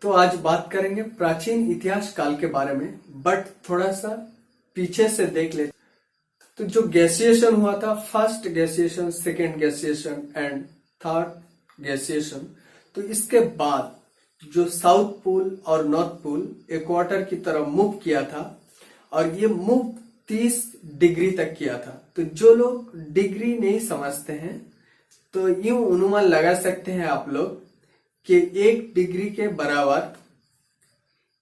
तो आज बात करेंगे प्राचीन इतिहास काल के बारे में, बट थोड़ा सा पीछे से देख ले। तो जो गैसिएशन हुआ था, फर्स्ट गैसिएशन, सेकेंड गैसिएशन एंड थर्ड गैसिएशन, तो इसके बाद जो साउथ पोल और नॉर्थ पोल इक्वाटर की तरफ मूव किया था और ये मूव 30 डिग्री तक किया था। तो जो लोग डिग्री नहीं समझते हैं तो यूं अनुमान लगा सकते हैं आप लोग कि 1 डिग्री के बराबर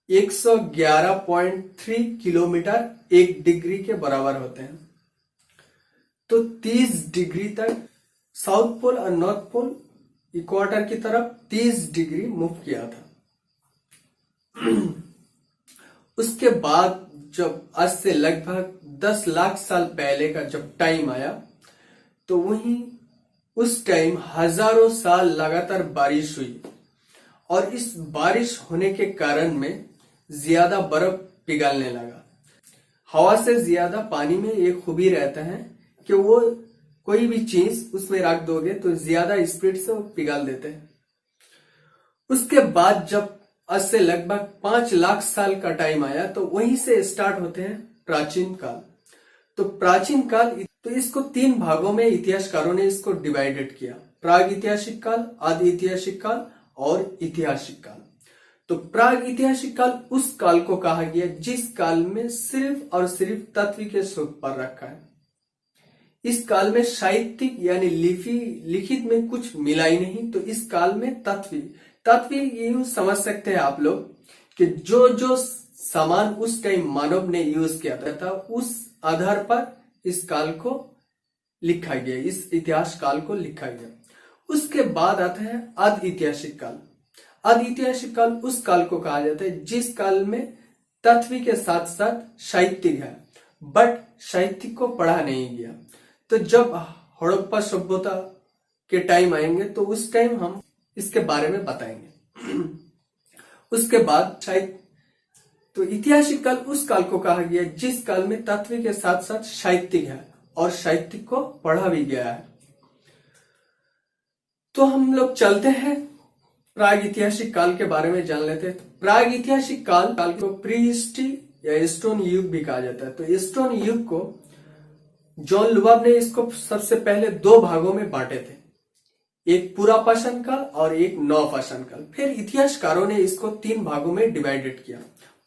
111.3 किलोमीटर 1 डिग्री के बराबर होते हैं। तो 30 डिग्री तक साउथ पोल और नॉर्थ पोल इक्वाटर की तरफ 30 डिग्री मूव किया था। उसके बाद जब आज से लगभग 10 लाख साल पहले का जब टाइम आया, तो वहीं उस टाइम हजारों साल लगातार बारिश हुई और इस बारिश होने के कारण में ज्यादा बर्फ पिघलने लगा। हवा से ज्यादा पानी में एक खूबी रहता है कि वो कोई भी चीज उसमें रख दोगे तो ज्यादा स्पीड से वो पिघल देते हैं। उसके बाद जब आज से लगभग 5 लाख साल का टाइम आया, तो वहीं से स्टार्ट होते हैं प्राचीन काल। तो प्राचीन काल, तो इसको 3 भागों में इतिहासकारों ने इसको डिवाइडेड किया: प्राग ऐतिहासिक काल, आदि ऐतिहासिक काल और ऐतिहासिक काल। तो प्राग ऐतिहासिक काल उस काल को कहा गया जिस काल में सिर्फ और सिर्फ तत्व के स्रोत पर रखा है। इस काल में साहित्यिक यानी लिखित में कुछ मिला ही नहीं। तो इस काल में तत्व यूं समझ सकते हैं आप लोग कि जो जो सामान उस टाइम मानव ने यूज किया था उस आधार पर इस काल को लिखा गया, इस इतिहास काल को लिखा गया। उसके बाद आता है आदि ऐतिहासिक काल। आदि ऐतिहासिक काल उस काल को कहा जाता है जिस काल में तत्व के साथ साथ साहित्यिक है, बट साहित्यिक को पढ़ा नहीं गया। तो जब हड़प्पा सभ्यता के टाइम आएंगे तो उस टाइम हम इसके बारे में बताएंगे। उसके बाद तो ऐतिहासिक काल उस काल को कहा गया जिस काल में तत्व के साथ साथ साहित्यिक है और साहित्यिक को पढ़ा भी गया है। तो हम लोग चलते हैं प्राग ऐतिहासिक काल के बारे में जान लेते हैं। तो प्राग ऐतिहासिक काल को प्री हिस्ट्री या स्टोन युग भी कहा जाता है। तो स्टोन युग को जॉन लुबाब ने इसको सबसे पहले 2 भागों में बांटे थे, एक पुरापाषाण काल और एक नवपाषाण काल। फिर इतिहासकारों ने इसको 3 भागों में डिवाइडेड किया: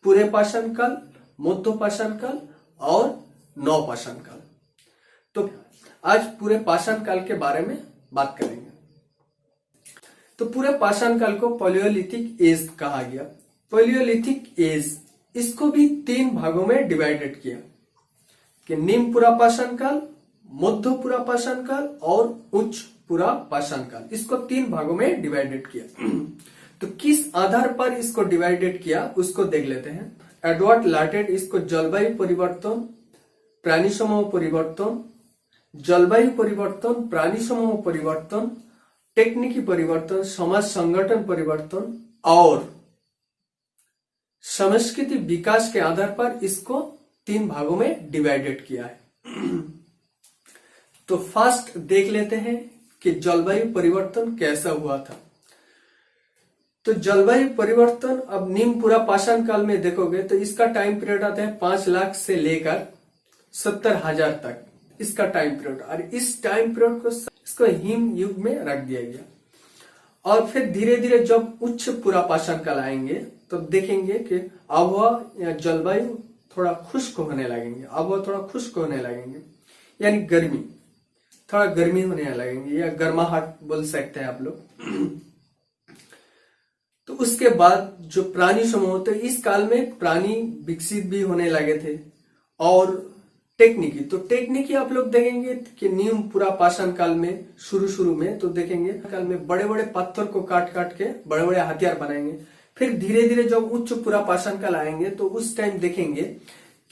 पूरे पाषाण काल, मध्यपाषाण काल और नवपाषाण काल। तो आज पूरे पाषाण काल के बारे में बात करेंगे। तो पूरे पाषाण काल को पैलियोलिथिक एज कहा गया। पैलियोलिथिक एज, इसको भी 3 भागों में डिवाइडेड किया कि निम्न पुरापाषाण काल, मध्य पुरापाषाण काल और उच्च पुरापाषाण काल। इसको 3 भागों में डिवाइडेड किया। तो किस आधार पर इसको डिवाइडेड किया उसको देख लेते हैं। एडवर्ड लाटेड इसको जलवायु परिवर्तन, प्राणी समूह परिवर्तन, जलवायु परिवर्तन, प्राणी समूह परिवर्तन, टेक्निकी परिवर्तन, समाज संगठन परिवर्तन और संस्कृति विकास के आधार पर इसको 3 भागों में डिवाइडेड किया है। तो फर्स्ट देख लेते हैं कि जलवायु परिवर्तन कैसा हुआ था। तो जलवायु परिवर्तन अब निम्न पुरापाषाण काल में देखोगे तो इसका टाइम पीरियड आता है 5 लाख से लेकर 70,000 तक, इसका टाइम पीरियड। और इस टाइम पीरियड को इसको हिम युग में रख दिया गया। और फिर धीरे धीरे जब उच्च पुरापाषाण काल आएंगे तो देखेंगे कि आबहवा या जलवायु थोड़ा खुश्क होने लगेंगे, आबहवा थोड़ा खुश्क होने लगेंगे, यानी गर्मी, थोड़ा गर्मी होने लगेंगे या गर्माहट बोल सकते हैं आप लोग। तो उसके बाद जो प्राणी समूह होते, इस काल में प्राणी विकसित भी होने लगे थे। और टेक्निकी, तो टेक्निकी आप लोग देखेंगे कि निम्न पुरापाषाण काल में शुरू में तो देखेंगे काल में बड़े बड़े पत्थर को काट काट के बड़े बड़े हथियार बनाएंगे। फिर धीरे धीरे जब उच्च पुरापाषाण काल आएंगे तो उस टाइम देखेंगे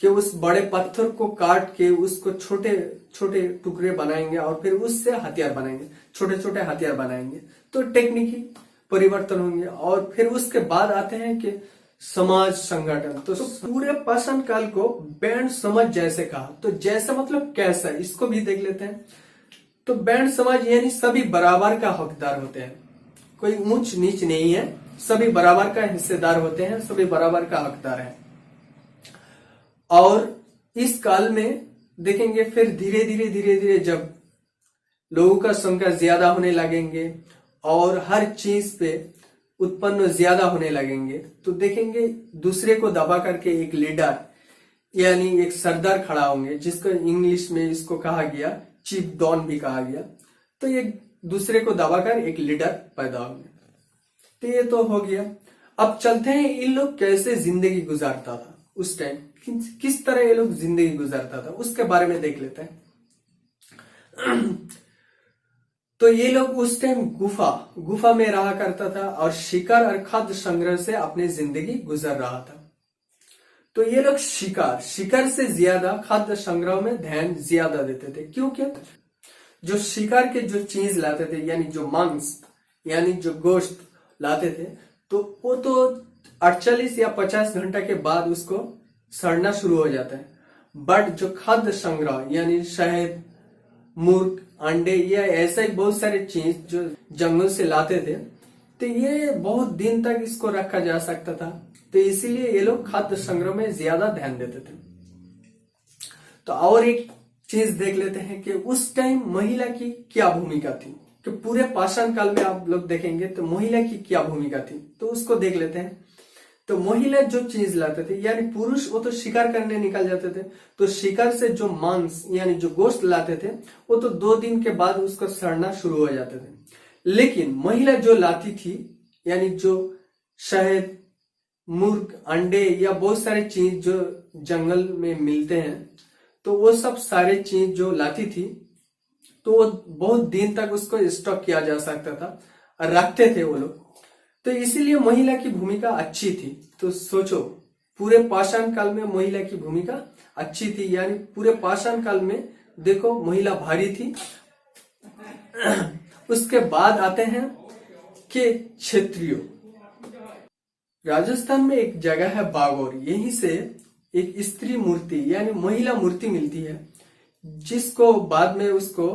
कि उस बड़े पत्थर को काट के उसको छोटे छोटे टुकड़े बनाएंगे और फिर उससे हथियार बनाएंगे, छोटे छोटे हथियार बनाएंगे। तो टेक्निकी परिवर्तन होंगे। और फिर उसके बाद आते हैं कि समाज संगठन। तो पूरे पाषाण काल को बैंड समाज जैसे कहा। तो जैसा मतलब कैसा, इसको भी देख लेते हैं। तो बैंड समाज यानी सभी बराबर का हकदार होते हैं, कोई ऊंच नीच नहीं है, सभी बराबर का हिस्सेदार होते हैं, सभी बराबर का हकदार है। और इस काल में देखेंगे फिर धीरे धीरे जब लोगों का संख्या ज्यादा होने लगेंगे और हर चीज पे उत्पन्न ज्यादा होने लगेंगे, तो देखेंगे दूसरे को दबा करके एक लीडर यानी एक सरदार खड़ा होंगे, जिसको इंग्लिश में इसको कहा गया चीफ डॉन भी कहा गया। तो एक दूसरे को दबाकर एक लीडर पैदा होंगे। तो ये तो हो गया। अब चलते हैं इन लोग कैसे जिंदगी गुजारता था उस टाइम, किस तरह ये लोग जिंदगी गुजारता था उसके बारे में देख लेते हैं। तो ये लोग उस टाइम गुफा में रहा करता था और शिकार और खाद्य संग्रह से अपनी जिंदगी गुजर रहा था। तो ये लोग शिकार से ज्यादा खाद्य संग्रह में ध्यान ज्यादा देते थे, क्योंकि जो शिकार के जो चीज लाते थे यानी जो मांस यानी जो गोश्त लाते थे, तो वो तो 48 या 50 घंटा के बाद उसको सड़ना शुरू हो जाता है। बट जो खाद्य संग्रह यानी शहद, मूर्ख, अंडे या ऐसा ही बहुत सारे चीज जो जंगल से लाते थे, तो ये बहुत दिन तक इसको रखा जा सकता था। तो इसीलिए ये लोग खाद्य संग्रह में ज्यादा ध्यान देते थे। तो और एक चीज देख लेते हैं कि उस टाइम महिला की क्या भूमिका थी। कि पूरे पाषाण काल में आप लोग देखेंगे तो महिला की क्या भूमिका थी, तो उसको देख लेते हैं। तो महिला जो चीज लाते थे यानी पुरुष वो तो शिकार करने निकल जाते थे, तो शिकार से जो मांस यानी जो गोश्त लाते थे वो तो 2 दिन के बाद उसको सड़ना शुरू हो जाते थे। लेकिन महिला जो लाती थी यानी जो शहद, मूर्ख, अंडे या बहुत सारे चीज जो जंगल में मिलते हैं, तो वो सब सारे चीज जो लाती थी तो वो बहुत दिन तक उसको स्टॉक किया जा सकता था और रखते थे वो लोग। तो इसीलिए महिला की भूमिका अच्छी थी। तो सोचो पूरे पाषाण काल में महिला की भूमिका अच्छी थी, यानी पूरे पाषाण काल में देखो महिला भारी थी। उसके बाद आते हैं कि क्षत्रियो। राजस्थान में एक जगह है बागौर, यहीं से एक स्त्री मूर्ति यानी महिला मूर्ति मिलती है, जिसको बाद में उसको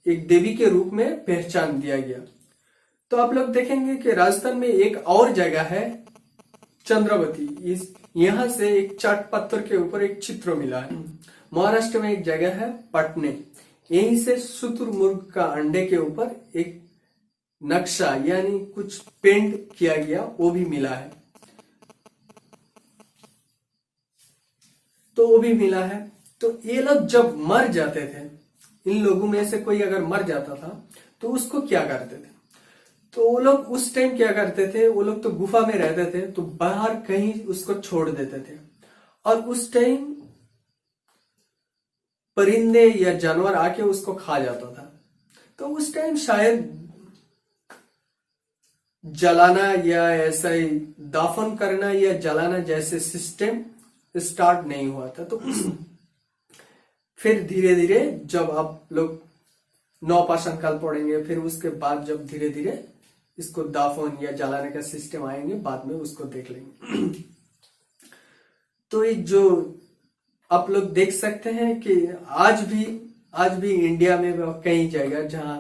एक देवी के रूप में पहचान दिया गया। तो आप लोग देखेंगे कि राजस्थान में एक और जगह है चंद्रवती, यहां से एक चाट पत्थर के ऊपर एक चित्र मिला है। महाराष्ट्र में एक जगह है पटने, यहीं से शुतुरमुर्ग का अंडे के ऊपर एक नक्शा यानी कुछ पेंट किया गया वो भी मिला है, तो वो भी मिला है। तो ये लोग जब मर जाते थे, इन लोगों में से कोई अगर मर जाता था तो उसको क्या करते थे, तो वो लोग उस टाइम क्या करते थे, वो लोग तो गुफा में रहते थे तो बाहर कहीं उसको छोड़ देते थे। और उस टाइम परिंदे या जानवर आके उसको खा जाता था। तो उस टाइम शायद जलाना या ऐसा ही दाफन करना या जलाना जैसे सिस्टम स्टार्ट नहीं हुआ था। तो फिर धीरे धीरे जब आप लोग नवपाषाण काल पढ़ेंगे, फिर उसके बाद जब धीरे धीरे इसको दाफन या जलाने का सिस्टम आएंगे, बाद में उसको देख लेंगे। तो ये जो आप लोग देख सकते हैं कि आज भी इंडिया में कई जगह जहां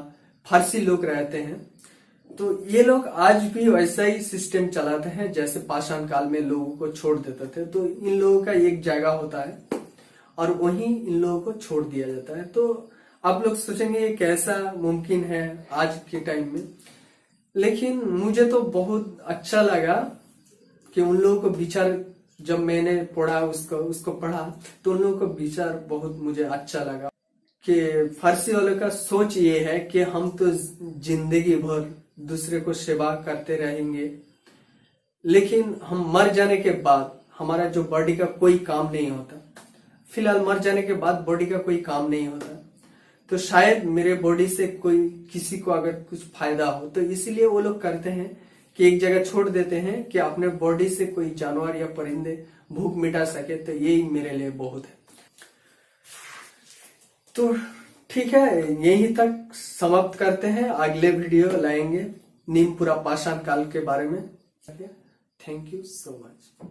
फारसी लोग रहते हैं, तो ये लोग आज भी वैसा ही सिस्टम चलाते हैं जैसे पाषाण काल में लोगों को छोड़ देते थे। तो इन लोगों का एक जगह होता है और वहीं इन लोगों को छोड़ दिया जाता है। तो आप लोग सोचेंगे ये कैसा मुमकिन है आज के टाइम में, लेकिन मुझे तो बहुत अच्छा लगा कि उन लोगों को विचार, जब मैंने पढ़ा उसको पढ़ा तो उन लोगों को विचार बहुत मुझे अच्छा लगा कि फारसी वालों का सोच ये है कि हम तो जिंदगी भर दूसरे को सेवा करते रहेंगे, लेकिन हम मर जाने के बाद हमारा जो बॉडी का कोई काम नहीं होता। फिलहाल मर जाने के बाद बॉडी का कोई काम नहीं होता, तो शायद मेरे बॉडी से कोई किसी को अगर कुछ फायदा हो, तो इसीलिए वो लोग करते हैं कि एक जगह छोड़ देते हैं कि अपने बॉडी से कोई जानवर या परिंदे भूख मिटा सके। तो यही मेरे लिए बहुत है। तो ठीक है, यहीं तक समाप्त करते हैं। अगले वीडियो लाएंगे नीमपुरा पाषाण काल के बारे में। Thank you so much.